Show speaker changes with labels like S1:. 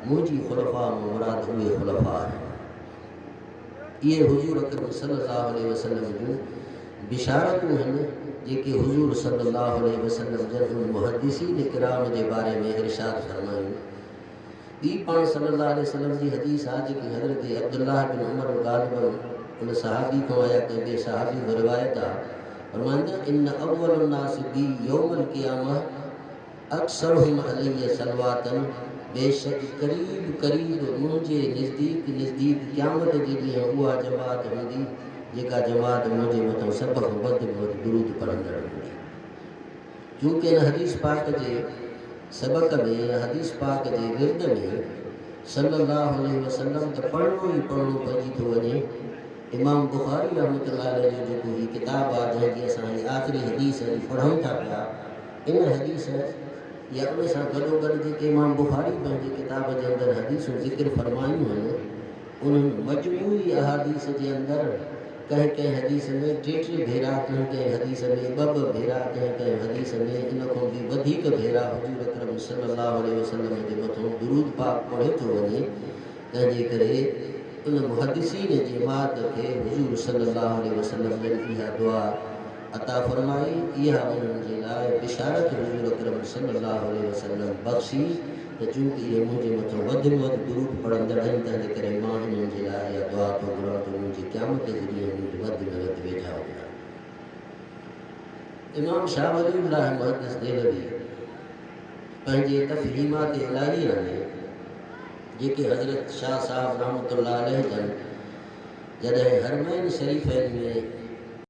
S1: मुझी खुलफा मुराद उहे खुलफा है। ये हुजूर अकरम सल्लल्लाहु अलैहि वसल्लम जो बिशारतूं हैं जेके हुजूर सल्लल्लाहु अलैहि वसल्लम जन मुहद्दिसीन किराम के बारे में इरशाद फरमायूं। ॿी पाण सल्लल्लाहु अलैहि वसल्लम जी हदीस आहे जेकी हज़रत अब्दुल्लाह बिन उमर ग़ालिबन उन सहाबी को आया कंहिं ॿिए सहाबी को रिवायत आहे। फरमाईंदा इन अव्वल नास बी यौमल क़ियामह अक्सरुहुम अलैहि सलवातन, बेशक करीब करीब मुझे नज़दीक क़यामत के ॾींहुं उहा जमात हूंदी जेका जमात मुझे मथां सब खां वधि दुरूद पढ़ंदड़ हूंदी। चूंकि इन हदीस पाक के सबक में हदीस पाक के विर्द में सल्लल्लाहु अलैहि वसल्लम तो पढ़नो ही पढ़नो पइजी थो वञे। इमाम बुखारी रहमतुल्लाह अलैहि जो जेको ही किताब आहे जंहिंजी असां आख़िरी हदीस पढ़ूं था पिया, इन हदीस या उन सां गॾोगॾु जेके इमाम बुखारी पंहिंजे किताब के अंदर हदीसूं ज़िक्र फरमायूं आहिनि उन मजमूई अहादीस के अंदर कहीं कहीं हदीस में टे भेरा, कहीं हदीस में ॿ भेरा, कहीं हदीस में इन को भी वधिक भेरा हुजूर अकरम सल्लल्लाहु अलैहि वसल्लम के मथां दुरूद पाक पढ़े थो वञे। तंहिंजे करे उन मुहद्दिसीन जमात के हुजूर सल्लल्लाहु अलैहि वसल्लम ने इहा दुआ अता फरमाई। इहा उन्हनि जे लाइ बिशारत हुजूर अकरम सल्लल्लाहु अलैहि वसल्लम बख्शी त चूंकि इहे मुंहिंजे मथां वधि में वधि दुरूद पढ़ंदड़ आहिनि, तंहिंजे करे मां हिननि जे लाइ इहा दुआ थो घुरां त मुंहिंजी क़यामत जे ॾींहुं मुंहिंजे वधि में वधि वेझा हुजनि। इमाम शाह वलीउल्लाह मुहद्दिस देहलवी पंहिंजे तफ़हीमात इलाहिया में जेके हज़रत शाह साहब रहमतुल्लाह अलैह जन जॾहिं हरमैन शरीफ़ैन में